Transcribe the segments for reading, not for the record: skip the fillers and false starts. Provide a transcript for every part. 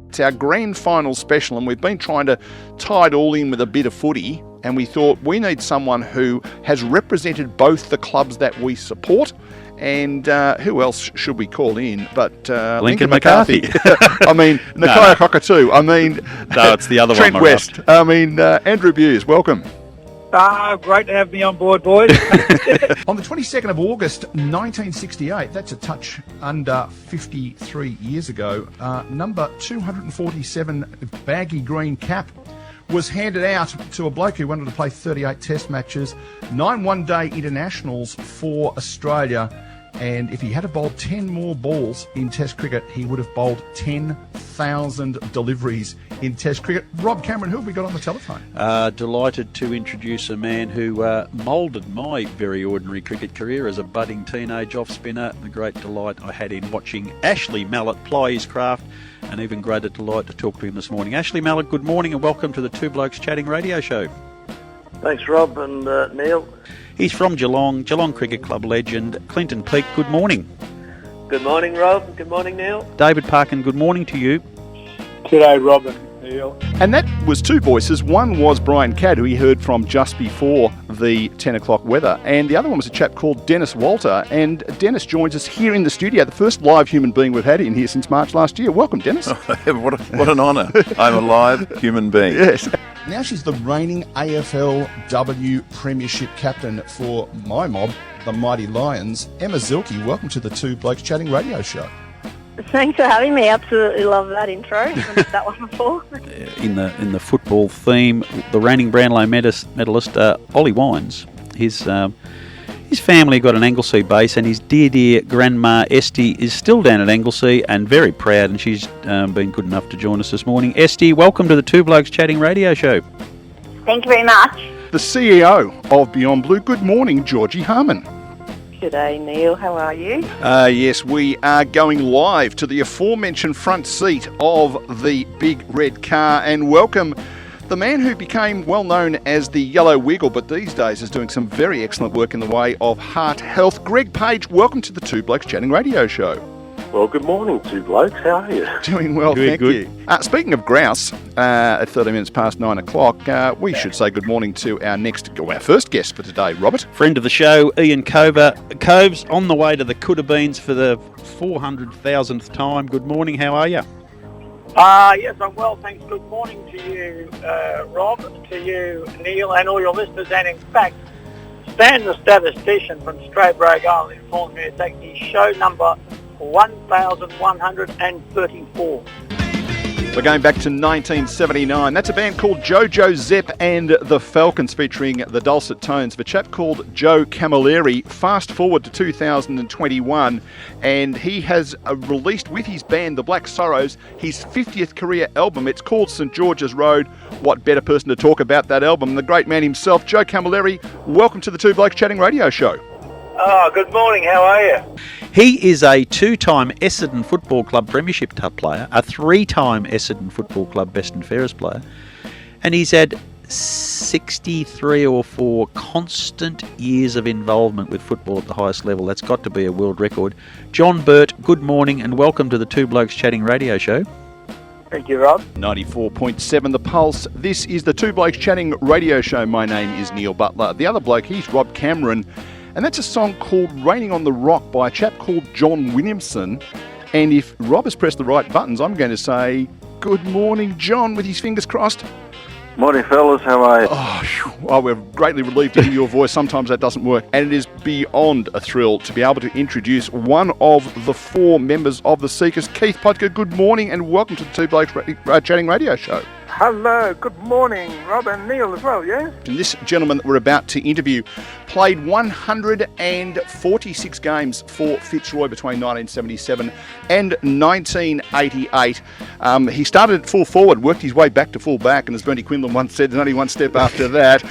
It's our grand final special, and we've been trying to tie it all in with a bit of footy, and we thought we need someone who has represented both the clubs that we support. And who else should we call in but Lincoln McCarthy? I mean, Nakia Cockatoo. I mean, no, it's the other Trent one. West. I mean, Andrew Buse, welcome. Great to have me on board, boys. On the 22nd of August 1968, that's a touch under 53 years ago, number 247 baggy green cap was handed out to a bloke who wanted to play 38 test matches, 9 one-day internationals for Australia, and if he had to bowl 10 more balls in test cricket, he would have bowled 10,000 deliveries in test cricket. Rob Cameron, who have we got on the telephone? Delighted to introduce a man who moulded my very ordinary cricket career as a budding teenage off-spinner. The great delight I had in watching Ashley Mallett ply his craft, and even greater delight to talk to him this morning. Ashley Mallett, good morning and welcome to the Two Blokes Chatting radio show. Thanks, Rob and Neil. He's from Geelong Cricket Club legend Clinton Peake. Good morning. Good morning, Rob. Good morning, Neil. David Parkin, good morning to you. G'day, Rob and Neil. And that was two voices. One was Brian Cadd, who he heard from just before the 10 o'clock weather. And the other one was a chap called Dennis Walter. And Dennis joins us here in the studio, the first live human being we've had in here since March last year. Welcome, Dennis. What an honour. I'm a live human being. Yes. Now she's the reigning AFLW Premiership captain for my mob, the Mighty Lions. Emma Zilke, welcome to the Two Blokes Chatting radio show. Thanks for having me. Absolutely love that intro. I've heard that one before. In the football theme, the reigning Brownlow medalist Ollie Wines, his family got an Anglesea base, and his dear grandma Esty is still down at Anglesea and very proud, and she's been good enough to join us this morning. Esty, welcome to the Two Blokes Chatting radio show. Thank you very much. The CEO of Beyond Blue. Good morning, Georgie Harmon. G'day, Neil. How are you? Yes, we are going live to the aforementioned front seat of the big red car, and welcome the man who became well known as the Yellow Wiggle, but these days is doing some very excellent work in the way of heart health. Greg Page, welcome to the Two Blokes Chatting radio show. Well, good morning, Two Blokes. How are you? Doing well, thank you. Speaking of grouse, at 30 minutes past 9 o'clock, we should say good morning to our first guest for today, Robert. Friend of the show, Ian Coves, on the way to the Coodabbeans for the 400,000th time. Good morning, how are you? Yes, I'm well, thanks. Good morning to you, Rob, to you, Neil, and all your listeners. And in fact, Stan, the statistician from Stradbroke Island, informed me it's actually show number 1,134. We're going back to 1979. That's a band called Jojo Zepp and the Falcons, featuring the dulcet tones of a chap called Joe Camilleri. Fast forward to 2021, and he has released with his band, the Black Sorrows, his 50th career album. It's called St George's Road. What better person to talk about that album? The great man himself, Joe Camilleri. Welcome to the Two Blokes Chatting radio show. Oh, good morning. How are you? He is a 2-time Essendon Football Club Premiership player, a 3-time Essendon Football Club Best and Fairest player, and he's had 63 or 4 constant years of involvement with football at the highest level. That's got to be a world record. John Burt, good morning and welcome to the Two Blokes Chatting radio show. Thank you, Rob. 94.7 The Pulse. This is the Two Blokes Chatting radio show. My name is Neil Butler. The other bloke, he's Rob Cameron. And that's a song called Raining on the Rock by a chap called John Williamson. And if Rob has pressed the right buttons, I'm going to say, good morning, John, with his fingers crossed. Morning, fellas. How are you? Oh, we're greatly relieved to hear your voice. Sometimes that doesn't work. And it is beyond a thrill to be able to introduce one of the 4 members of the Seekers, Keith Podker. Good morning and welcome to the Two Blokes Chatting radio show. Hello, good morning, Rob and Neil as well, yes? And this gentleman that we're about to interview played 146 games for Fitzroy between 1977 and 1988. He started at full forward, worked his way back to full back, and as Bernie Quinlan once said, there's only one step after that.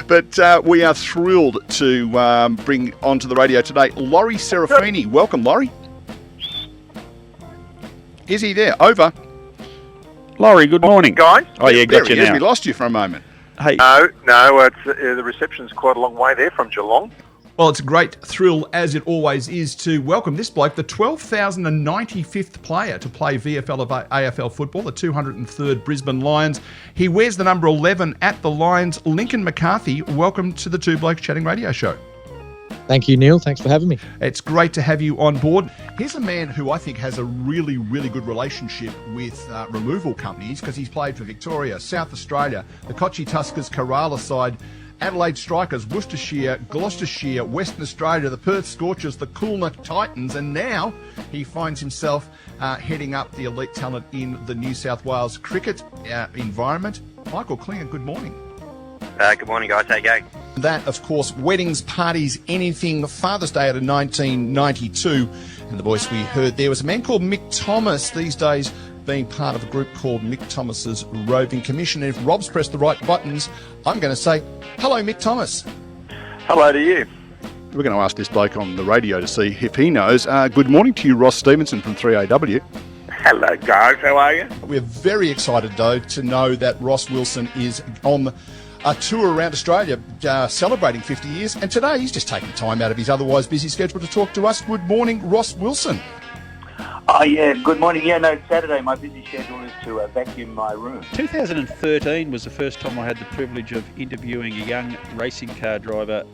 But we are thrilled to bring onto the radio today Laurie Serafini. Welcome, Laurie. Is he there? Over. Laurie, good morning. Guys? Oh, yeah, got you now. We lost you for a moment. Hey. No, it's, the reception's quite a long way there from Geelong. Well, it's a great thrill, as it always is, to welcome this bloke, the 12,095th player to play VFL of AFL football, the 203rd Brisbane Lions. He wears the number 11 at the Lions. Lincoln McCarthy, welcome to the Two Blokes Chatting radio show. Thank you, Neil. Thanks for having me. It's great to have you on board. Here's a man who I think has a really, really good relationship with removal companies because he's played for Victoria, South Australia, the Kochi Tuskers, Kerala side, Adelaide Strikers, Worcestershire, Gloucestershire, Western Australia, the Perth Scorchers, the Coolna Titans, and now he finds himself heading up the elite talent in the New South Wales cricket environment. Michael Klinger, good morning. Good morning, guys. How you going? That, of course, weddings, parties, anything, Father's Day out of 1992. And the voice we heard there was a man called Mick Thomas, these days being part of a group called Mick Thomas's Roving Commission. And if Rob's pressed the right buttons, I'm going to say, hello, Mick Thomas. Hello to you. We're going to ask this bloke on the radio to see if he knows. Good morning to you, Ross Stevenson from 3AW. Hello, guys. How are you? We're very excited, though, to know that Ross Wilson is on a tour around Australia celebrating 50 years. And today he's just taking time out of his otherwise busy schedule to talk to us. Good morning, Ross Wilson. Oh, yeah, good morning. Yeah, no, Saturday my busy schedule is to vacuum my room. 2013 was the first time I had the privilege of interviewing a young racing car driver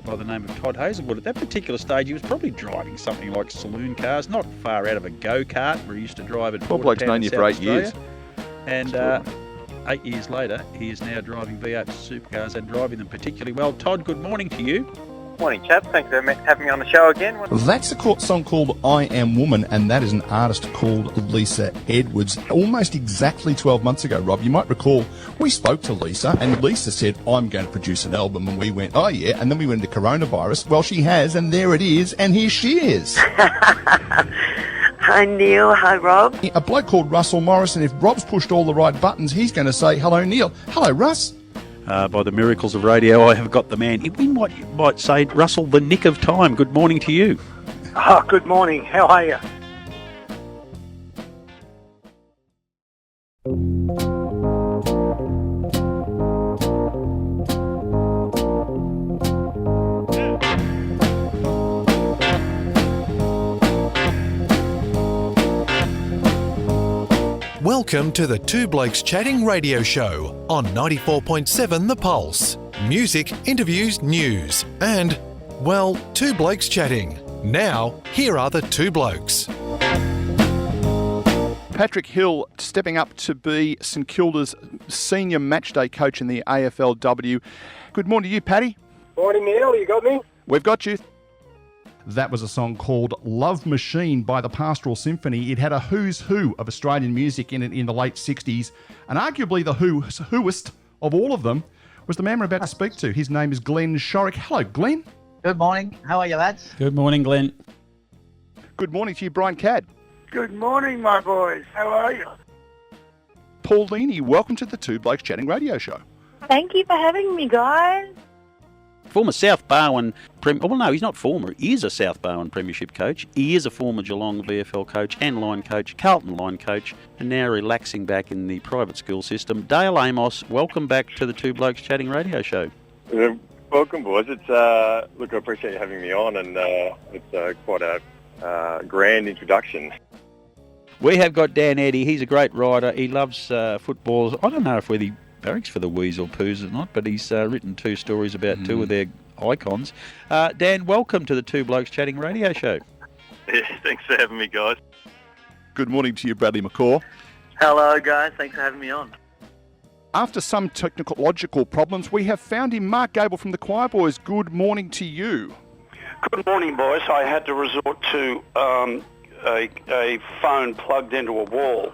by the name of Todd Hazelwood. At that particular stage, he was probably driving something like saloon cars, not far out of a go-kart where he used to drive at Port Blokes known you for 8 years. And 8 years later, he is now driving V8 supercars and driving them particularly well. Todd, good morning to you. Morning, chaps. Thanks for having me on the show again. That's a song called I Am Woman, and that is an artist called Lisa Edwards. Almost exactly 12 months ago, Rob, you might recall, we spoke to Lisa, and Lisa said, I'm going to produce an album, and we went, oh yeah, and then we went into coronavirus. Well, she has, and there it is, and here she is. Hi, Neil. Hi, Rob. A bloke called Russell Morris, and if Rob's pushed all the right buttons, he's going to say, hello, Neil. Hello, Russ. By the miracles of radio, I have got the man. We might say, Russell, the nick of time. Good morning to you. Oh, good morning. How are you? Welcome to the Two Blokes Chatting radio show on 94.7 The Pulse. Music, interviews, news, and, well, Two Blokes Chatting. Now, here are the Two Blokes. Patrick Hill stepping up to be St Kilda's senior matchday coach in the AFLW. Good morning to you, Paddy. Morning, Neil. You got me? We've got you. That was a song called Love Machine by the Pastoral Symphony. It had a who's who of Australian music in it in the late 60s. And arguably the whoest of all of them was the man we're about to speak to. His name is Glenn Shorrock. Hello, Glenn. Good morning. How are you, lads? Good morning, Glenn. Good morning to you, Brian Cadd. Good morning, my boys. How are you? Paul Leaney, welcome to the Two Blokes Chatting radio show. Thank you for having me, guys. Former South Barwon... Well, no, he's not former. He is a South Barwon Premiership coach. He is a former Geelong VFL coach and line coach, Carlton line coach, and now relaxing back in the private school system. Dale Amos, welcome back to the Two Blokes Chatting radio show. Welcome, boys. It's look, I appreciate you having me on, and it's quite a grand introduction. We have got Dan Eddy. He's a great writer. He loves football. I don't know if whether he barracks for the Wheeze or Poos or not, but he's written 2 stories about 2 of their icons. Dan, welcome to the Two Blokes Chatting radio show. Yeah, thanks for having me, guys. Good morning to you, Bradley McCaw. Hello, guys. Thanks for having me on. After some technological problems, we have found him, Mark Gable from the Choir Boys. Good morning to you. Good morning, boys. I had to resort to a phone plugged into a wall.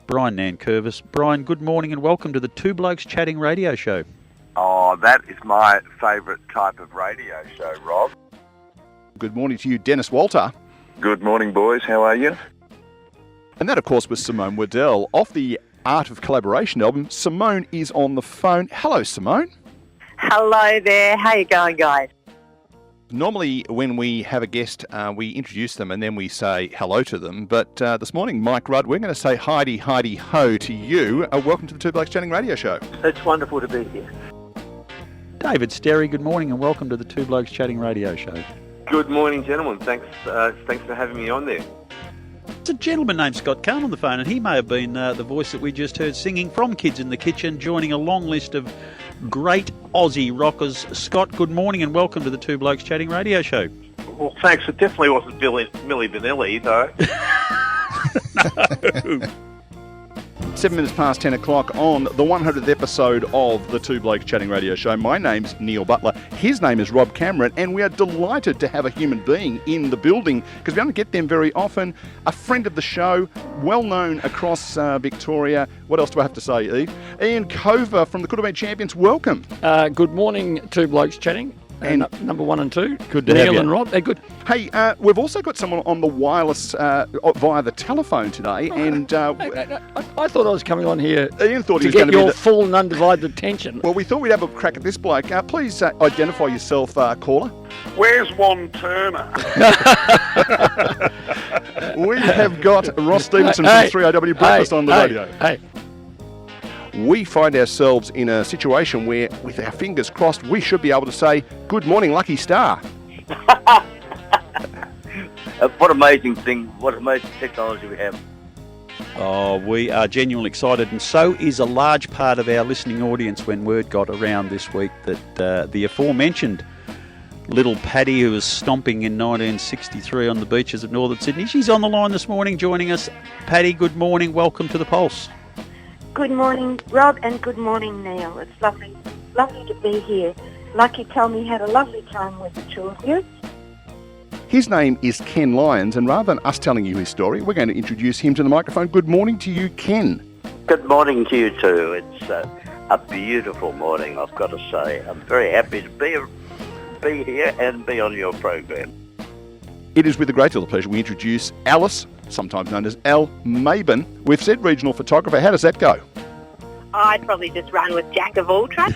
Brian Nankervis. Brian, good morning and welcome to the Two Blokes Chatting radio show. Oh, that is my favourite type of radio show, Rob. Good morning to you, Dennis Walter. Good morning, boys. How are you? And that, of course, was Simone Waddell. Off the Art of Collaboration album, Simone is on the phone. Hello, Simone. Hello there. How you going, guys? Normally, when we have a guest, we introduce them and then we say hello to them. But this morning, Mike Rudd, we're going to say Heidi, Heidi, ho to you. Welcome to the Two Blokes Chatting radio show. It's wonderful to be here. David Sterry, good morning and welcome to the Two Blokes Chatting radio show. Good morning, gentlemen. Thanks for having me on there. There's a gentleman named Scott Cahn on the phone, and he may have been the voice that we just heard singing from Kids in the Kitchen, joining a long list of great Aussie rockers. Scott, good morning and welcome to the Two Blokes Chatting radio show. Well, thanks. It definitely wasn't Milli Vanilli, though. No. 7 minutes past 10 o'clock on the 100th episode of the Two Blokes Chatting radio show. My name's Neil Butler. His name is Rob Cameron, and we are delighted to have a human being in the building because we don't get them very often. A friend of the show, well known across Victoria. What else do I have to say, Eve? Ian Cover from the Could Have Been Champions. Welcome. Good morning, Two Blokes Chatting. And number 1 and two. Good to have you. Neil and Rob, they're good. Hey, we've also got someone on the wireless via the telephone today, and I thought I was coming on here Ian thought he to was going get to be your full and undivided attention. Well, we thought we'd have a crack at this bloke. Please identify yourself, caller. Where's Juan Turner? We have got Ross Stevenson from 3AW Breakfast on the radio. Hey. We find ourselves in a situation where, with our fingers crossed, we should be able to say, good morning, lucky star. What amazing technology we have. Oh, we are genuinely excited, and so is a large part of our listening audience when word got around this week that the aforementioned little Paddy, who was stomping in 1963 on the beaches of northern Sydney, she's on the line this morning joining us. Paddy, good morning, welcome to the Pulse. Good morning, Rob, and good morning, Neil. It's lovely to be here. Like you tell me, had a lovely time with the two of you. His name is Ken Lyons, and rather than us telling you his story, we're going to introduce him to the microphone. Good morning to you, Ken. Good morning to you too. It's a beautiful morning, I've got to say. I'm very happy to be here and be on your program. It is with a great deal of pleasure we introduce Alice, sometimes known as Al Maben. We've said regional photographer. How does that go? I'd probably just run with Jack of all trades.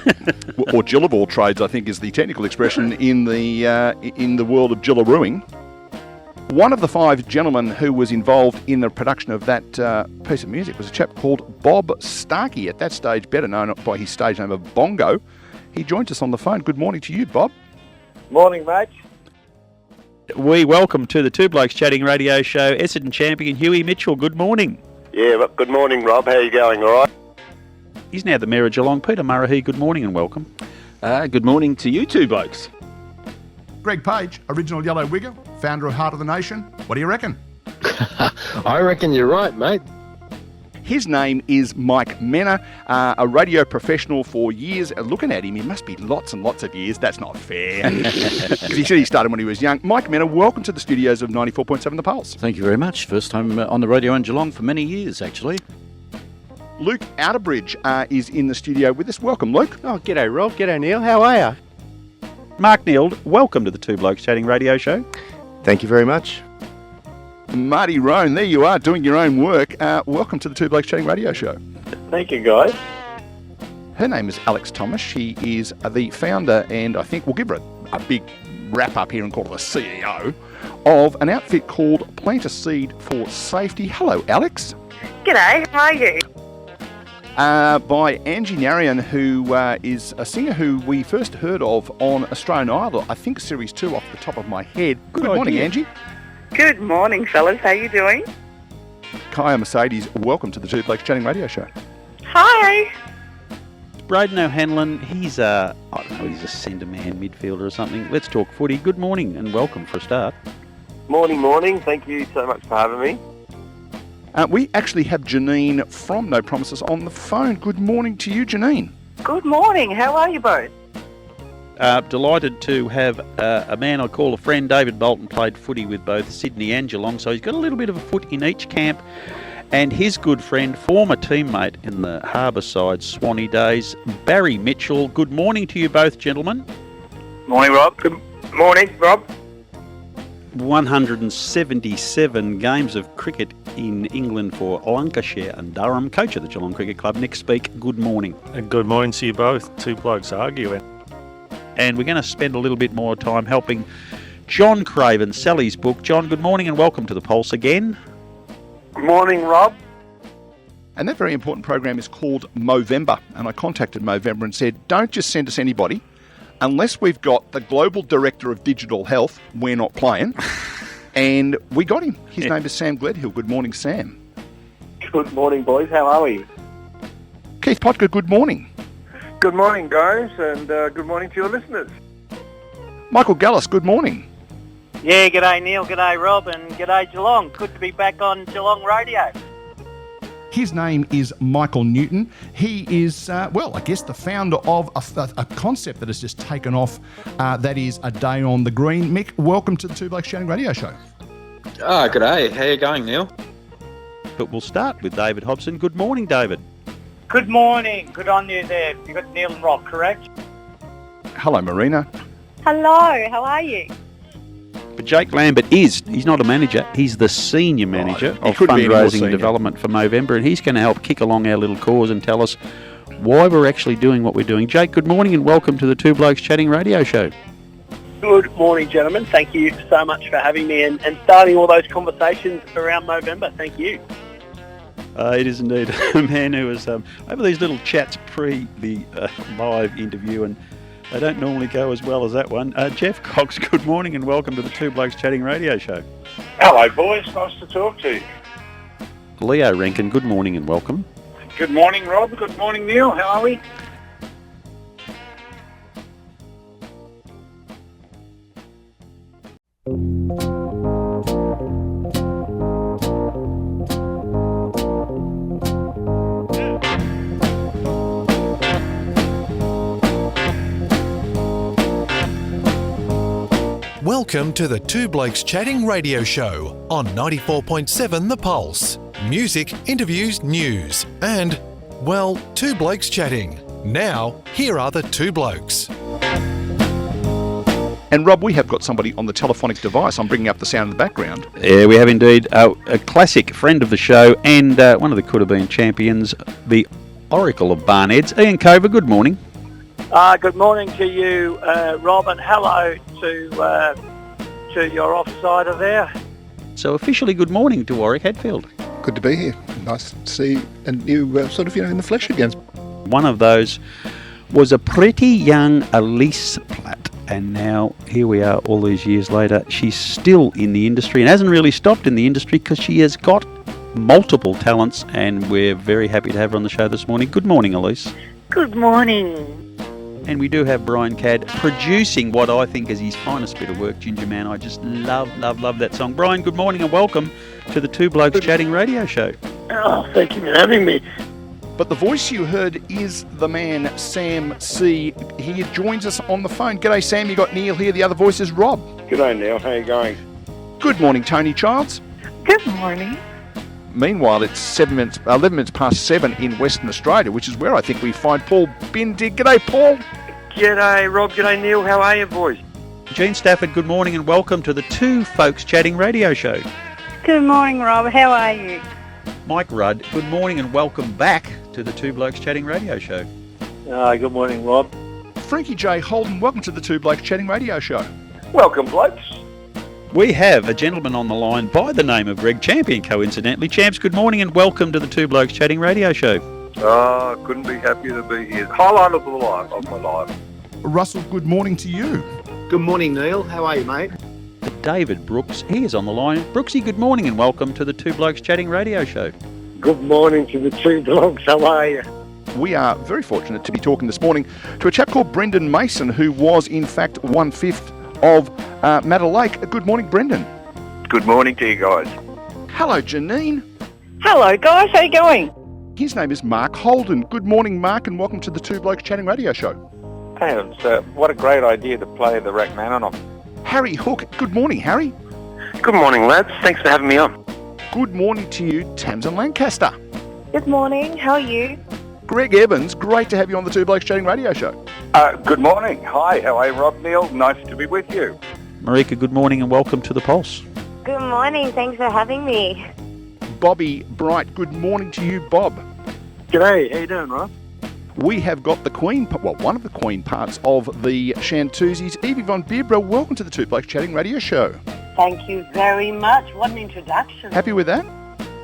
Or Jill of all trades, I think, is the technical expression in the world of Jillarooing. One of the 5 gentlemen who was involved in the production of that piece of music was a chap called Bob Starkey, at that stage better known by his stage name of Bongo. He joins us on the phone. Good morning to you, Bob. Morning, mate. We welcome to the Two Blokes Chatting radio show Essendon champion Huey Mitchell. Good morning. Yeah, well, good morning, Rob. How are you going, all right? He's now the Mayor of Geelong. Peter Murray, good morning and welcome. Good morning to you two blokes. Greg Page, original Yellow Wigger, founder of Heart of the Nation. What do you reckon? I reckon you're right, mate. His name is Mike Menner, a radio professional for years. Looking at him, he must be lots and lots of years. That's not fair. Because he said he started when he was young. Mike Menner, welcome to the studios of 94.7 The Pulse. Thank you very much. First time on the radio in Geelong for many years, actually. Luke Outerbridge is in the studio with us. Welcome, Luke. Oh, g'day, Rob. G'day, Neil. How are you? Mark Neild, welcome to the Two Blokes Chatting radio show. Thank you very much. Marty Roan, there you are, doing your own work. Welcome to the Two Blokes Chatting radio show. Thank you, guys. Her name is Alex Thomas. She is the founder, and I think we'll give her a big wrap up here and call her the CEO of an outfit called Plant a Seed for Safety. Hello, Alex. G'day, how are you? By Angie Narian, who is a singer who we first heard of on Australian Idol, I think Series 2 off the top of my head. Good morning, Angie. Good morning, fellas. How you doing? Kaya Mercedes, welcome to the Two Blokes Chatting radio show. Hi. Braden O'Hanlon, he's he's a centre man, midfielder or something. Let's talk footy. Good morning and welcome for a start. Morning. Thank you so much for having me. We actually have Janine from No Promises on the phone. Good morning to you, Janine. Good morning. How are you both? Delighted to have a man I call a friend. David Bolton played footy with both Sydney and Geelong, so he's got a little bit of a foot in each camp. And his good friend, former teammate in the Harbourside Swanee days, Barry Mitchell. Good morning to you both, gentlemen. Morning, Rob. Good morning, Rob. 177 games of cricket in England for Lancashire and Durham. Coach of the Geelong Cricket Club, Nick Speak. Good morning. Good morning to you both. Two blokes arguing. And we're going to spend a little bit more time helping John Craven sell his book. John, good morning and welcome to the Pulse again. Good morning, Rob. And that very important program is called Movember. And I contacted Movember and said, don't just send us anybody. unless we've got the Global Director of Digital Health, we're not playing. And we got him. His name is Sam Gledhill. Good morning, Sam. Good morning, boys. How are we? Keith Potker, good morning. Good morning, guys, and good morning to your listeners. Michael Gallis, good morning. Yeah, g'day Neil, g'day Rob, and g'day Geelong. Good to be back on Geelong Radio. His name is Michael Newton. He is, I guess the founder of a concept that has just taken off. That is A Day on the Green. Mick, welcome to the Two Blokes Chatting Radio Show. G'day. How you going, Neil? But we'll start with David Hobson. Good morning, David. Good morning. Good on you there. You got Neil and Rob, correct? Hello, Marina. Hello, how are you? But Jake Lambert he's not a manager, he's the senior manager of fundraising and development for Movember, and he's going to help kick along our little cause and tell us why we're actually doing what we're doing. Jake, good morning and welcome to the Two Blokes Chatting Radio Show. Good morning, gentlemen. Thank you so much for having me and starting all those conversations around Movember. Thank you. It is indeed a man who was over these little chats pre the live interview, and they don't normally go as well as that one. Jeff Cox, good morning and welcome to the Two Blokes Chatting Radio Show. Hello, boys. Nice to talk to you. Leo Rankin, good morning and welcome. Good morning, Rob. Good morning, Neil. How are we? Welcome to the Two Blokes Chatting Radio Show on 94.7 The Pulse. Music, interviews, news, and, well, Two Blokes Chatting. Now, here are the Two Blokes. And Rob, we have got somebody on the telephonic device. I'm bringing up the sound in the background. Yeah, we have indeed a classic friend of the show and one of the could-have-been champions, the Oracle of Barnheads, Ian Cover. Good morning. Good morning to you, Rob, and hello to your offsider there. So officially, good morning to Warwick Hadfield. Good to be here. Nice to see and you in the flesh again. One of those was a pretty young Elise Platt, and now here we are all these years later. She's still in the industry and hasn't really stopped in the industry because she has got multiple talents, and we're very happy to have her on the show this morning. Good morning, Elise. Good morning. And we do have Brian Cadd producing what I think is his finest bit of work, Ginger Man. I just love that song. Brian, good morning and welcome to the Two Blokes Chatting Radio Show. Oh, thank you for having me. But the voice you heard is the man, Sam C. He joins us on the phone. G'day, Sam. You got Neil here. The other voice is Rob. G'day, Neil. How you going? Good morning, Tony Childs. Good morning. Meanwhile, it's 11 minutes past 7 in Western Australia, which is where I think we find Paul Bindig. G'day, Paul. G'day, Rob. G'day, Neil. How are you, boys? Gene Stafford, good morning and welcome to the Two Folks Chatting Radio Show. Good morning, Rob. How are you? Mike Rudd, good morning and welcome back to the Two Blokes Chatting Radio Show. Good morning, Rob. Frankie J. Holden, welcome to the Two Blokes Chatting Radio Show. Welcome, blokes. We have a gentleman on the line by the name of Greg Champion, coincidentally. Champs, good morning and welcome to the Two Blokes Chatting Radio Show. Couldn't be happier to be here. Highlight of my life. Russell, good morning to you. Good morning, Neil. How are you, mate? David Brooks, he is on the line. Brooksy, good morning and welcome to the Two Blokes Chatting Radio Show. Good morning to the Two Blokes. How are you? We are very fortunate to be talking this morning to a chap called Brendan Mason, who was in fact 1/5 of Matter Lake. Good morning, Brendan. Good morning to you guys. Hello, Janine. Hello, guys. How you going? His name is Mark Holden. Good morning, Mark, and welcome to the Two Blokes Chatting Radio Show. Hey, what a great idea to play the Rachmaninoff. Harry Hook. Good morning, Harry. Good morning, lads. Thanks for having me on. Good morning to you, Tamsin Lancaster. Good morning. How are you? Greg Evans, great to have you on the Two Blokes Chatting Radio Show. Good morning. Hi, how are you, Rob, Neil? Nice to be with you. Marika, good morning and welcome to the Pulse. Good morning. Thanks for having me. Bobby Bright, good morning to you, Bob. G'day. How you doing, Rob? We have got the Queen, one of the Queen parts of the Shantuzis, Evie von Bierbra. Welcome to the Two Blokes Chatting Radio Show. Thank you very much. What an introduction. Happy with that?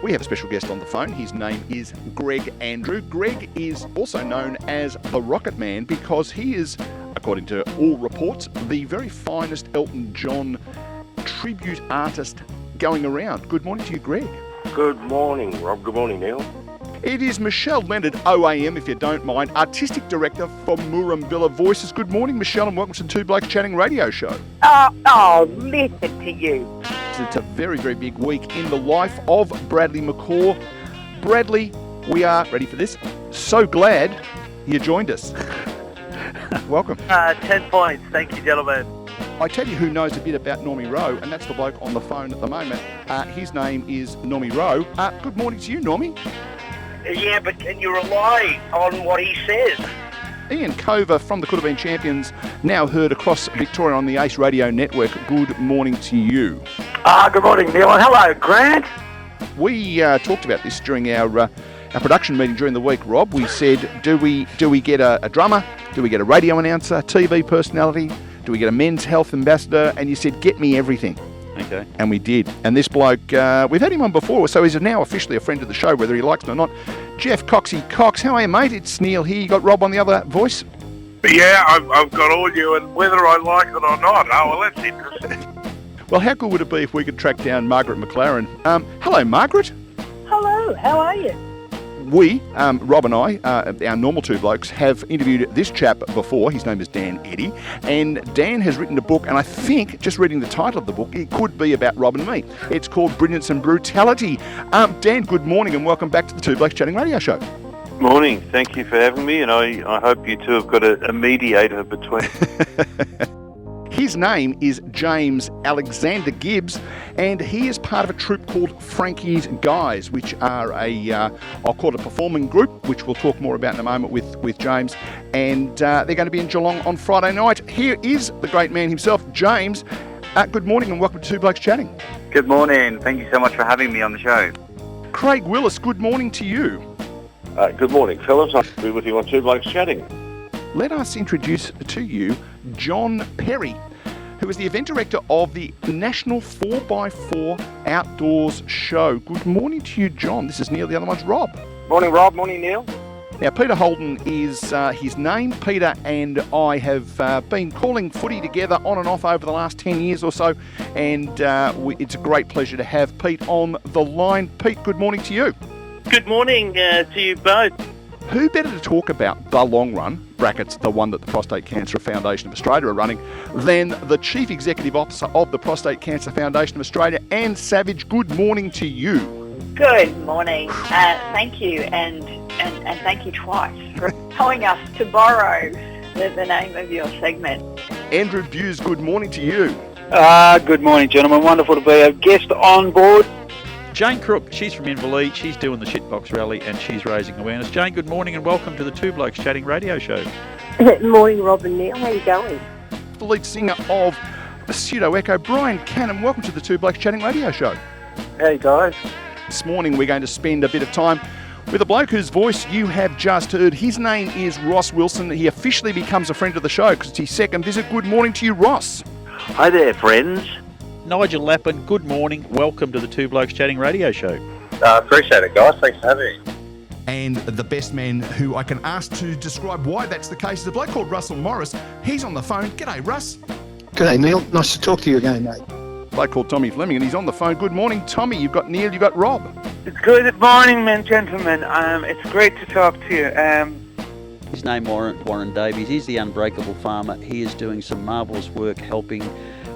We have a special guest on the phone. His name is Greg Andrew. Greg is also known as the Rocket Man because he is according to all reports, the very finest Elton John tribute artist going around. Good morning to you, Greg. Good morning, Rob. Good morning, Neil. It is Michelle Leonard, OAM, if you don't mind, Artistic Director for Murrumbilla Voices. Good morning, Michelle, and welcome to the Two Blokes Chatting radio show. Listen to you. It's a very, very big week in the life of Bradley McCaw. Bradley, we are, ready for this, so glad you joined us. Welcome. 10 points. Thank you, gentlemen. I tell you who knows a bit about Normie Rowe, and that's the bloke on the phone at the moment. His name is Normie Rowe. Good morning to you, Normie. Yeah, but can you rely on what he says? Ian Cover from the Could Have Been Champions, now heard across Victoria on the Ace Radio Network. Good morning to you. Good morning, Neil. And hello, Grant. We talked about this during our production meeting during the week, Rob. We said, do we get a drummer? Do we get a radio announcer, TV personality? Do we get a men's health ambassador? And you said, get me everything. Okay. And we did. And this bloke, we've had him on before, so he's now officially a friend of the show, whether he likes it or not. Jeff Coxie Cox, how are you, mate? It's Neil here. You got Rob on the other voice? Yeah, I've got all you, and whether I like it or not, well, that's interesting. Well, how good would it be if we could track down Margaret McLaren? Hello, Margaret. Hello, how are you? We, Rob and I, our normal two blokes, have interviewed this chap before. His name is Dan Eddy. And Dan has written a book, and I think, just reading the title of the book, it could be about Rob and me. It's called Brilliance and Brutality. Dan, good morning and welcome back to the Two Blokes Chatting radio show. Morning. Thank you for having me, and I hope you two have got a mediator between. His name is James Alexander Gibbs, and he is part of a troupe called Frankie's Guys, which are I'll call it a performing group, which we'll talk more about in a moment with James. And they're going to be in Geelong on Friday night. Here is the great man himself, James. Good morning and welcome to Two Blokes Chatting. Good morning. Thank you so much for having me on the show. Craig Willis, good morning to you. Good morning, fellas. I'll be with you on Two Blokes Chatting. Let us introduce to you John Perry, who is the event director of the National 4x4 Outdoors Show. Good morning to you, John. This is Neil, the other one's Rob. Morning, Rob. Morning, Neil. Now, Peter Holden is his name. Peter and I have been calling footy together on and off over the last 10 years or so, and it's a great pleasure to have Pete on the line. Pete, good morning to you. Good morning to you both. Who better to talk about the long run, brackets, the one that the Prostate Cancer Foundation of Australia are running, than the Chief Executive Officer of the Prostate Cancer Foundation of Australia, Anne Savage. Good morning to you. Good morning. Thank you, and thank you twice for telling us to borrow the name of your segment. Andrew Buse, good morning to you. Good morning, gentlemen. Wonderful to be a guest on board. Jane Crook, she's from Inverleigh, she's doing the Shitbox Rally and she's raising awareness. Jane, good morning and welcome to the Two Blokes Chatting radio show. Good morning, Rob and Neil. How are you going? The lead singer of Pseudo Echo, Brian Cannon, welcome to the Two Blokes Chatting radio show. Hey, guys. This morning we're going to spend a bit of time with a bloke whose voice you have just heard. His name is Ross Wilson. He officially becomes a friend of the show because it's his second visit. Good morning to you, Ross. Hi there, friends. Nigel Lappin, good morning. Welcome to the Two Blokes Chatting radio show. Appreciate it, guys. Thanks for having me. And the best man who I can ask to describe why that's the case is a bloke called Russell Morris. He's on the phone. G'day, Russ. G'day, Neil. Nice to talk to you again, mate. A bloke called Tommy Fleming, and he's on the phone. Good morning, Tommy. You've got Neil, you've got Rob. Good morning, men, gentlemen. It's great to talk to you. His name Warren Davies. He's the Unbreakable Farmer. He is doing some marvellous work helping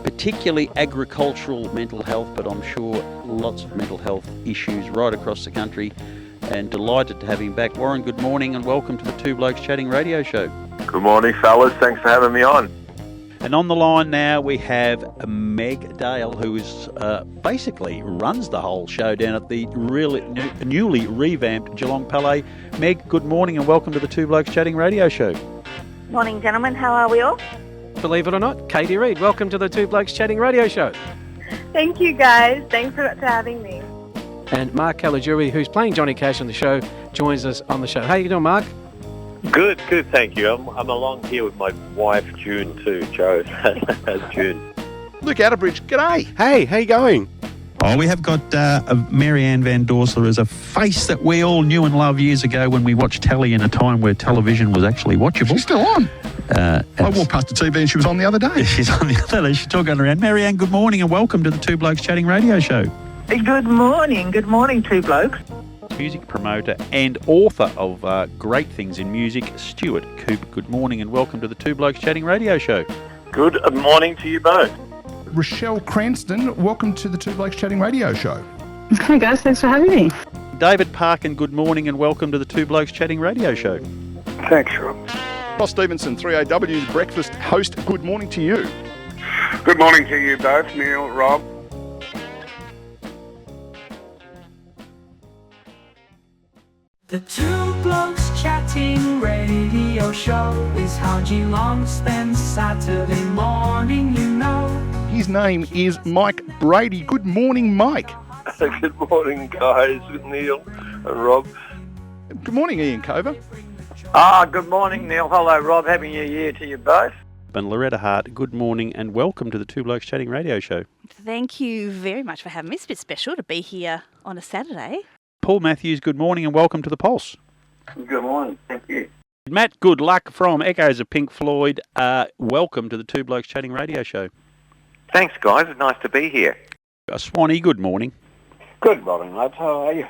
particularly agricultural mental health, but I'm sure lots of mental health issues right across the country, and delighted to have him back. Warren, good morning and welcome to the Two Blokes Chatting radio show. Good morning, fellas. Thanks for having me on. And on the line now we have Meg Dale, who is basically runs the whole show down at the really newly revamped Geelong Palais. Meg, good morning and welcome to the Two Blokes Chatting radio show. Morning, gentlemen. How are we all? Believe it or not, Katie Reid, welcome to the Two Blokes Chatting radio show. Thank you, guys. Thanks for having me. And Mark Caligiuri, who's playing Johnny Cash on the show, joins us on the show. How you doing, Mark? Good, thank you. I'm along here with my wife, June, too, Joe. June. Luke Atterbridge, g'day. Hey, how you going? Oh, we have got Mary Ann Van Dorsler as a face that we all knew and loved years ago when we watched telly in a time where television was actually watchable. She's still on. I walked past the TV and she was on the other day. She's on the other day. She's talking around. Mary Ann, good morning and welcome to the Two Blokes Chatting radio show. Good morning. Good morning, Two Blokes. Music promoter and author of great things in music, Stuart Coop. Good morning and welcome to the Two Blokes Chatting radio show. Good morning to you both. Rochelle Cranston, welcome to the Two Blokes Chatting radio show. Hey guys, thanks for having me. David Parkin, good morning and welcome to the Two Blokes Chatting radio show. Thanks, Rob. Ross Stevenson, 3AW's breakfast host, good morning to you. Good morning to you both, Neil, Rob. The Two Blokes Chatting radio show is how Geelong spends Saturday morning, you know. His name is Mike Brady. Good morning, Mike. Good morning, guys, Neil and Rob. Good morning, Ian Cover. Good morning, Neil. Hello, Rob. Happy New Year to you both. And Loretta Hart, good morning and welcome to the Two Blokes Chatting radio show. Thank you very much for having me. It's a bit special to be here on a Saturday. Paul Matthews, good morning and welcome to the Pulse. Good morning. Thank you. Matt Goodluck from Echoes of Pink Floyd, welcome to the Two Blokes Chatting radio show. Thanks, guys. It's nice to be here. Swanee, good morning. Good morning, lads. How are you?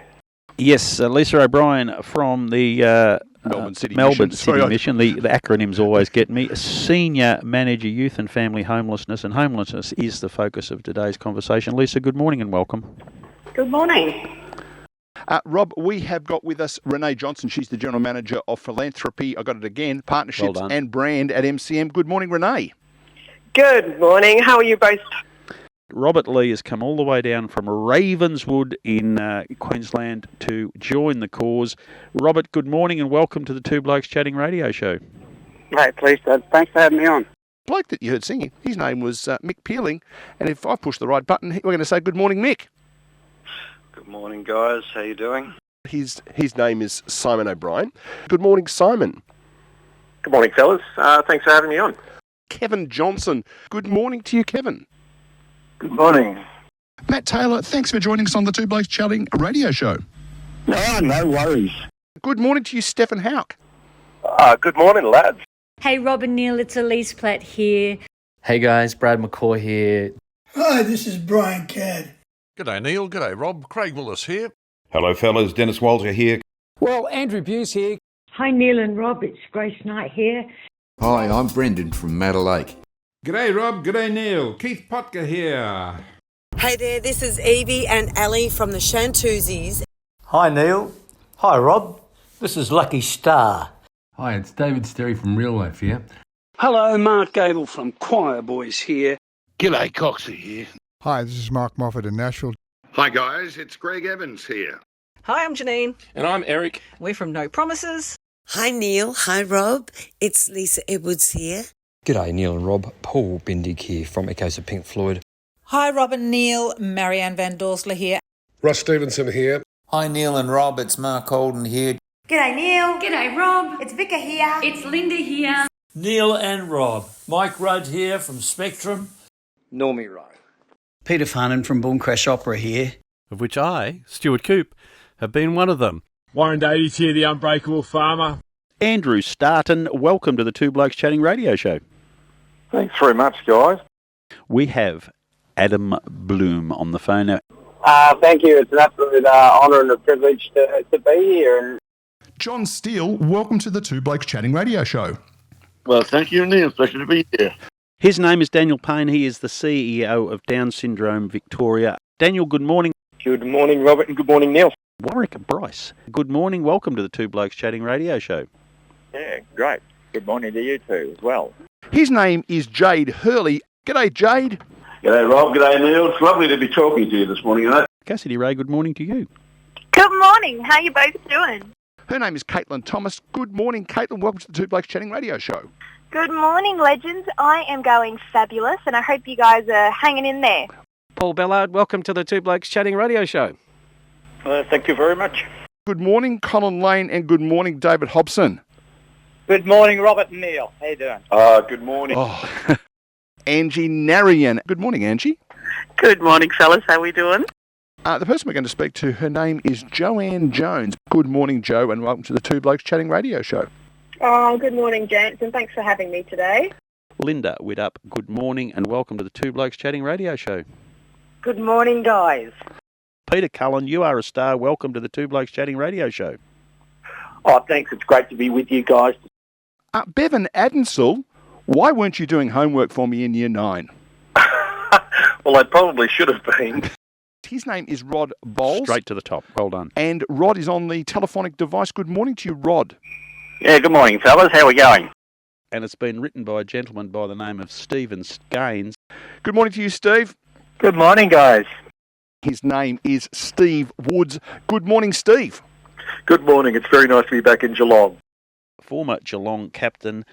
Yes, Lisa O'Brien from the Melbourne City Mission. The acronyms always get me. Senior Manager, Youth and Family Homelessness, and homelessness is the focus of today's conversation. Lisa, good morning and welcome. Good morning. Rob, we have got with us Renee Johnson. She's the General Manager of Philanthropy, I got it again, Partnerships and Brand at MCM. Good morning, Renee. Good morning. How are you both? Robert Lee has come all the way down from Ravenswood in Queensland to join the cause. Robert, good morning and welcome to the Two Blokes Chatting radio show. Hey, please, Dad. Thanks for having me on. Bloke that you heard singing, his name was Mick Pearling, and if I push the right button, we're going to say good morning, Mick. Good morning, guys. How you doing? His name is Simon O'Brien. Good morning, Simon. Good morning, fellas. Thanks for having me on. Kevin Johnson. Good morning to you, Kevin. Good morning. Matt Taylor, thanks for joining us on the Two Blokes Chatting radio show. No worries. Good morning to you, Stefan Houck. Good morning, lads. Hey, Rob and Neil, it's Elise Platt here. Hey guys, Brad McCaw here. Hi, this is Brian Cadd. G'day Neil, g'day Rob, Craig Willis here. Hello fellas, Dennis Walter here. Well, Andrew Buse here. Hi Neil and Rob, it's Grace Knight here. Hi, I'm Brendan from Madder Lake. G'day Rob, g'day Neil, Keith Potka here. Hey there, this is Evie and Ali from the Shantuzis. Hi Neil. Hi Rob. This is Lucky Star. Hi, it's David Sterry from Real Life here. Hello, Mark Gable from Choir Boys here. G'day, Coxie here. Hi, this is Mark Moffat in Nashville. Hi guys, it's Greg Evans here. Hi, I'm Janine. And I'm Eric. We're from No Promises. Hi Neil, hi Rob. It's Lisa Edwards here. G'day Neil and Rob, Paul Bindig here from Echoes of Pink Floyd. Hi Rob and Neil, Marianne Van Dorsler here. Ross Stevenson here. Hi Neil and Rob, it's Mark Holden here. G'day Neil. G'day Rob. It's Vicka here. It's Linda here. Neil and Rob. Mike Rudd here from Spectrum. Normie Rowe. Peter Farnan from Boom Crash Opera here. Of which I, Stuart Coop, have been one of them. Warren Davies here, the Unbreakable Farmer. Andrew Starton, welcome to the Two Blokes Chatting radio show. Thanks very much, guys. We have Adam Bloom on the phone now. Thank you. It's an absolute honour and a privilege to be here. John Steele, welcome to the Two Blokes Chatting radio show. Well, thank you, Neil. Pleasure to be here. His name is Daniel Payne. He is the CEO of Down Syndrome Victoria. Daniel, good morning. Good morning, Robert, and good morning, Neil. Warwick Bryce, good morning. Welcome to the Two Blokes Chatting radio show. Yeah, great. Good morning to you two as well. His name is Jade Hurley. G'day, Jade. G'day, Rob. G'day, Neil. It's lovely to be talking to you this morning, isn't it? Cassidy Ray, good morning to you. Good morning. How you both doing? Her name is Caitlin Thomas. Good morning, Caitlin. Welcome to the Two Blokes Chatting radio show. Good morning, legends. I am going fabulous, and I hope you guys are hanging in there. Paul Ballard, welcome to the Two Blokes Chatting radio show. Thank you very much. Good morning, Colin Lane, and good morning, David Hobson. Good morning, Robert and Neil. How you doing? Good morning. Angie Narian. Good morning, Angie. Good morning, fellas. How we doing? The person we're going to speak to, her name is Joanne Jones. Good morning, Jo, and welcome to the Two Blokes Chatting radio show. Oh, good morning, gents, and thanks for having me today. Linda Widdop, good morning and welcome to the Two Blokes Chatting radio show. Good morning, guys. Peter Cullen, you are a star. Welcome to the Two Blokes Chatting radio show. Oh, thanks. It's great to be with you guys. Bevan Adensel, why weren't you doing homework for me in Year 9? Well, I probably should have been. His name is Rod Bowles. Straight to the top. Well done. And Rod is on the telephonic device. Good morning to you, Rod. Yeah, good morning, fellas. How are we going? And it's been written by a gentleman by the name of Stephen Gaines. Good morning to you, Steve. Good morning, guys. His name is Steve Woods. Good morning, Steve. Good morning. It's very nice to be back in Geelong. Former Geelong captain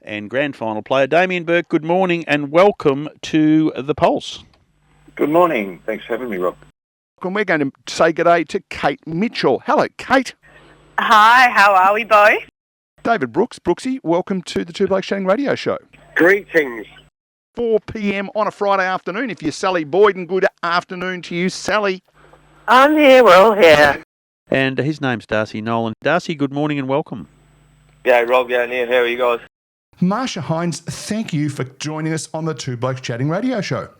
and grand final player Damien Burke, good morning and welcome to The Pulse. Good morning. Thanks for having me, Rob. And we're going to say g'day to Kate Mitchell. Hello, Kate. Hi, how are we both? David Brooks. Brooksy, welcome to the Two Blokes Chatting radio show. Greetings. 4 p.m. on a Friday afternoon. If you're Sally Boyd, and good afternoon to you, Sally. I'm here, well, here. And his name's Darcy Nolan. Darcy, good morning and welcome. Yeah, Rob, yeah, Neil, how are you guys? Marsha Hines, thank you for joining us on the Two Blokes Chatting radio show.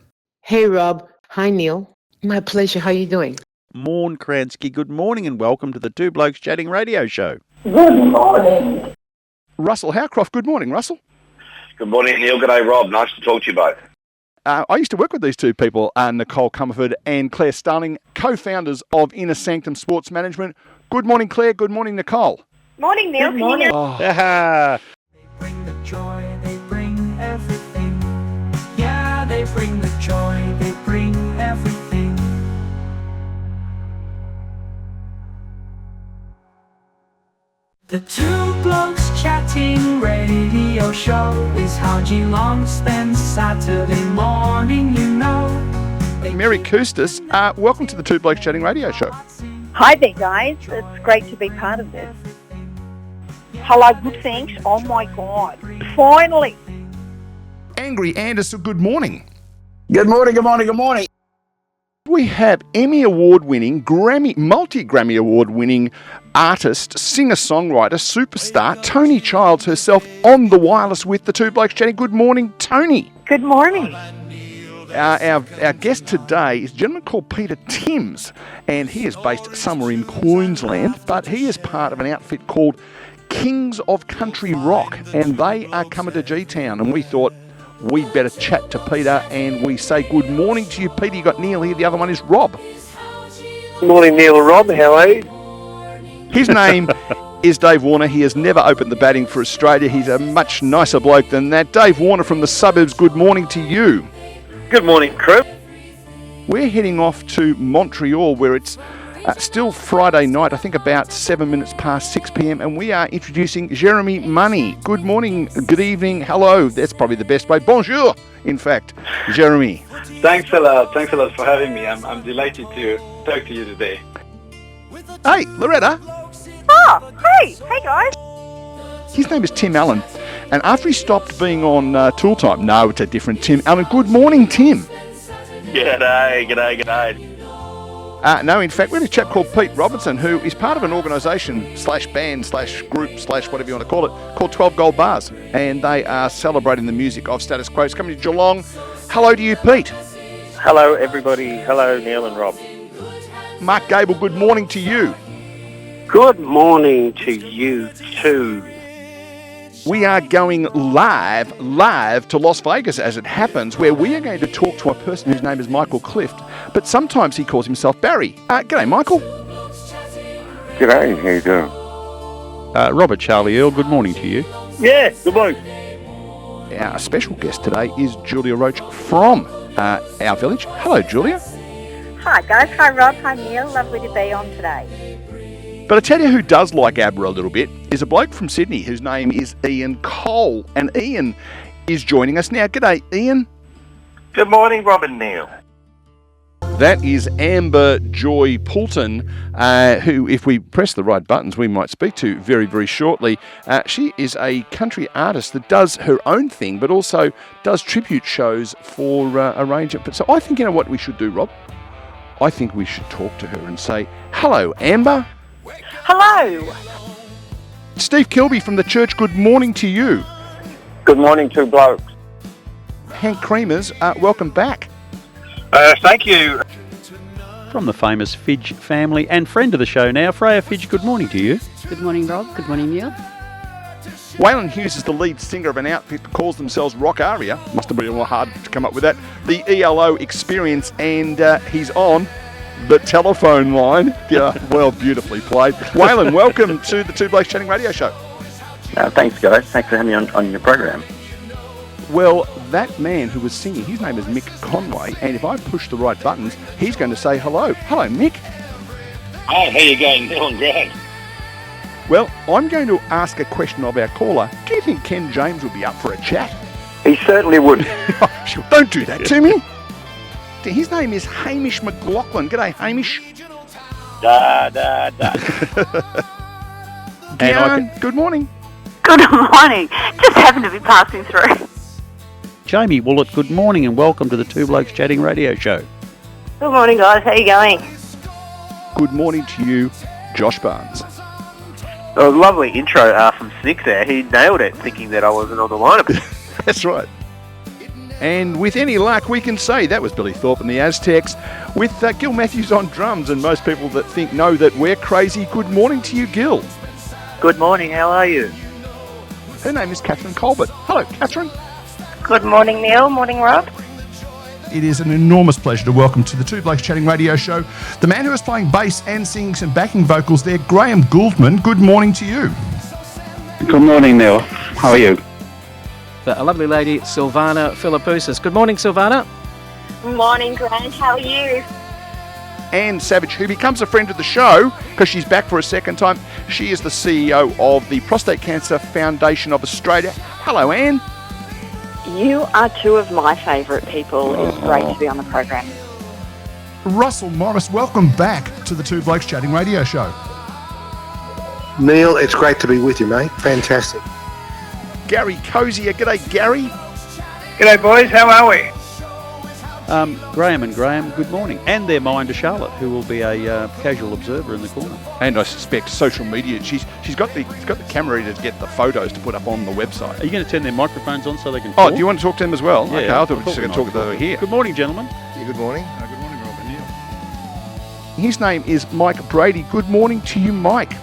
Hey, Rob. Hi, Neil. My pleasure. How are you doing? Morn Kransky, good morning and welcome to the Two Blokes Chatting radio show. Good morning. Russell Howcroft, good morning, Russell. Good morning, Neil. Good day, Rob. Nice to talk to you both. I used to work with these two people, Nicole Comerford and Claire Starling, co-founders of Inner Sanctum Sports Management. Good morning, Claire. Good morning, Nicole. Morning, Neil. Good morning. Oh. They bring the joy, they bring everything. Yeah, they bring the joy, they bring everything. The Two Blokes Chatting radio show is how Geelong spends Saturday morning, you know. Mary Koustis, welcome to the Two Blokes Chatting radio show. Hi there, guys. It's great to be part of this. Hello, good thanks. Oh my God. Finally. Angry Anderson, good morning. Good morning, good morning, good morning. We have Emmy Award-winning, multi-Grammy Award-winning artist, singer-songwriter, superstar, Tony Childs herself on the wireless with the Two Blokes Chatting. Good morning, Tony. Good morning. Our guest today is a gentleman called Peter Timms, and he is based somewhere in Queensland, but he is part of an outfit called Kings of Country Rock, and they are coming to G-Town, and we thought we'd better chat to Peter, and we say good morning to you, Peter. You got Neil here, the other one is Rob. Good morning, Neil and Rob. How are you? His name is Dave Warner. He has never opened the batting for Australia. He's a much nicer bloke than that. Dave Warner from the suburbs, good morning to you. Good morning, crew. We're heading off to Montreal, where it's still Friday night, I think about 7 minutes past 6 p.m, and we are introducing Jeremy Money. Good morning, good evening, hello. That's probably the best way. Bonjour, in fact, Jeremy. Thanks a lot for having me. I'm delighted to talk to you today. Hey, Loretta. Oh, hey guys. His name is Tim Allen, and after he stopped being on Tool Time, no, it's a different Tim Allen. Good morning, Tim. G'day. No, in fact, we had a chap called Pete Robertson, who is part of an organisation /band /group /whatever you want to call it, called 12 Gold Bars, and they are celebrating the music of Status Quo. It's coming to Geelong. Hello to you, Pete. Hello, everybody. Hello, Neil and Rob. Mark Gable, good morning to you. Good morning to you too. We are going live to Las Vegas, as it happens, where we are going to talk to a person whose name is Michael Clift, but sometimes he calls himself Barry. G'day, Michael. G'day, how you doing? Robert Charlie Earl, good morning to you. Yeah, good morning. Our special guest today is Julia Roach from our village. Hello, Julia. Hi, guys. Hi, Rob. Hi, Neil. Lovely to be on today. But I tell you who does like ABRA a little bit is a bloke from Sydney whose name is Ian Cole. And Ian is joining us now. G'day, Ian. Good morning, Rob and Neil. That is Amber Joy Poulton, who, if we press the right buttons, we might speak to very, very shortly. She is a country artist that does her own thing, but also does tribute shows for a range of... So I think, you know what we should do, Rob? I think we should talk to her and say, hello, Amber. Hello. Steve Kilby from the church, good morning to you. Good morning to Blokes. Hank Creamers, welcome back. Thank you. From the famous Fidge family and friend of the show now, Freya Fidge, good morning to you. Good morning, Rob. Good morning, Neil. Waylon Hughes is the lead singer of an outfit that calls themselves Rock Aria. Must have been a little hard to come up with that. The ELO Experience, and he's on the telephone line. Yeah, well, beautifully played. Waylon, welcome to the Two Blokes Chatting radio show. Thanks, guys. Thanks for having me on your program. Well, that man who was singing, his name is Mick Conway, and if I push the right buttons, he's going to say hello. Hello, Mick. Hi, how you going, Neil and Grant? Well, I'm going to ask a question of our caller. Do you think Ken James would be up for a chat? He certainly would. Don't do that to me. His name is Hamish McLaughlin. G'day, Hamish. Da, da, da. Dion, good morning. Good morning. Just happened to be passing through. Jamie Woolett, good morning and welcome to the Two Blokes Chatting radio show. Good morning, guys. How you going? Good morning to you, Josh Barnes. A lovely intro from Snick there. He nailed it, thinking that I wasn't on the lineup. That's right. And with any luck, we can say that was Billy Thorpe and the Aztecs with Gil Matthews on drums. And most people that know that we're crazy. Good morning to you, Gil. Good morning, how are you? Her name is Catherine Colbert. Hello, Catherine. Good morning, Neil. Morning, Rob. It is an enormous pleasure to welcome to the Two Blokes Chatting radio show the man who is playing bass and singing some backing vocals there, Graham Gouldman. Good morning to you. Good morning, Neil. How are you? A lovely lady, Silvana Philippoussis. Good morning, Silvana. Morning, Grant. How are you? Anne Savage, who becomes a friend of the show because she's back for a second time. She is the CEO of the Prostate Cancer Foundation of Australia. Hello, Anne. You are two of my favourite people. It's great to be on the program. Russell Morris, welcome back to the Two Blokes Chatting radio show. Neil, it's great to be with you, mate. Fantastic. Gary Cozier. G'day, Gary. G'day, boys. How are we? Graham and Graham, good morning. And their minder, Charlotte, who will be a casual observer in the corner. And I suspect social media. She's got the camera ready to get the photos to put up on the website. Are you going to turn their microphones on so they can talk? Oh, do you want to talk to them as well? Yeah, okay, I thought we were just going to talk to them here. Good morning, gentlemen. Yeah, good morning. Good morning, Rob and Neil. His name is Mike Brady. Good morning to you, Mike.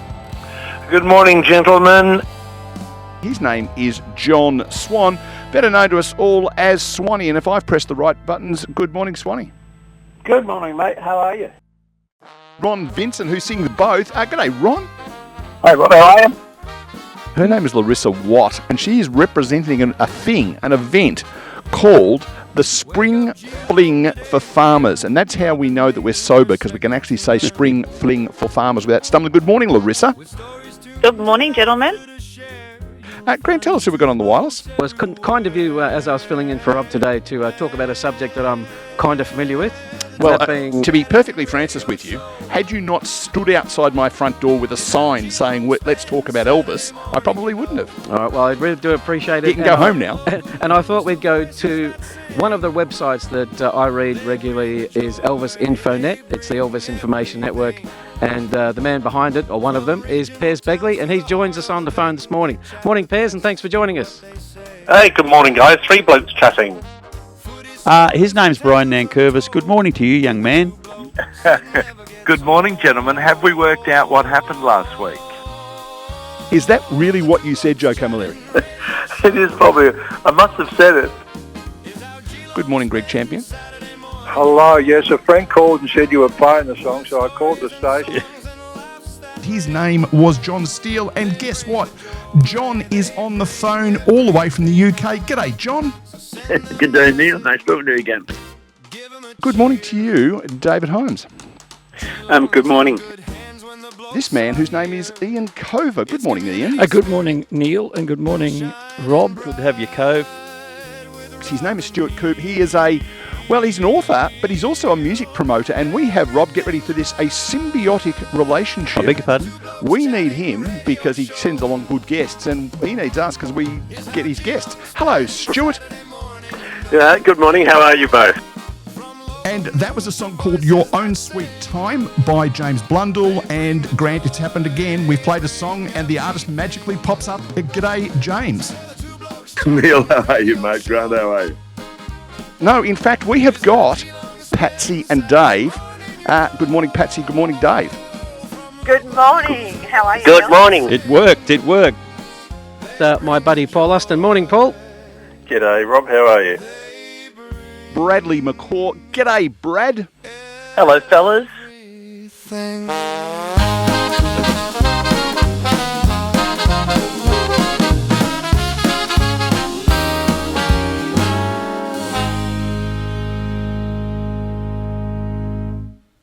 Good morning, gentlemen. His name is John Swan, better known to us all as Swanee. And if I've pressed the right buttons, good morning, Swanee. Good morning, mate. How are you? Ron Vincent, who sings both. G'day, Ron. Hey, Rob. How are you? Her name is Larissa Watt, and she is representing an event called the Spring Fling for Farmers. And that's how we know that we're sober, because we can actually say Spring Fling for Farmers without stumbling. Good morning, Larissa. Good morning, gentlemen. Grant, tell us who we've got on the wireless. It was kind of you, as I was filling in for Rob today, to talk about a subject that I'm kind of familiar with. Well, to be perfectly francis with you, had you not stood outside my front door with a sign saying, let's talk about Elvis, I probably wouldn't have. All right, well, I really do appreciate it. You can go home now. And I thought we'd go to one of the websites that I read regularly is Elvis Infonet. It's the Elvis Information Network. And the man behind it, or one of them, is Pez Begley, and he joins us on the phone this morning. Morning, Pez, and thanks for joining us. Hey, good morning, guys. Three Blokes Chatting. His name's Brian Nankervis. Good morning to you, young man. Good morning, gentlemen. Have we worked out what happened last week? Is that really what you said, Joe Camilleri? It is probably. I must have said it. Good morning, Greg Champion. Hello. Yes, a friend called and said you were playing the song, so I called the station. His name was John Steele, and guess what? John is on the phone all the way from the UK. G'day, John. Good day, Neil. Nice talking to you again. Good morning to you, David Holmes. Good morning. This man, whose name is Ian Cover. Good morning, Ian. Good morning, Neil, and good morning, Rob. Good to have you, Cove. His name is Stuart Coop. He is he's an author, but he's also a music promoter, and we have, Rob, get ready for this, a symbiotic relationship. I beg your pardon? We need him because he sends along good guests, and he needs us because we get his guests. Hello, Stuart. Good morning. How are you both? And that was a song called Your Own Sweet Time by James Blundell. And Grant, it's happened again. We've played a song and the artist magically pops up. G'day, James. Neil, how are you, mate? Grant, how are you? No, in fact, we have got Patsy and Dave. Good morning, Patsy. Good morning, Dave. Good morning. How are you? Good morning. It worked. My buddy Paul Austin. Morning, Paul. G'day, Rob. How are you? Bradley McCaw. G'day, Brad. Hello, fellas.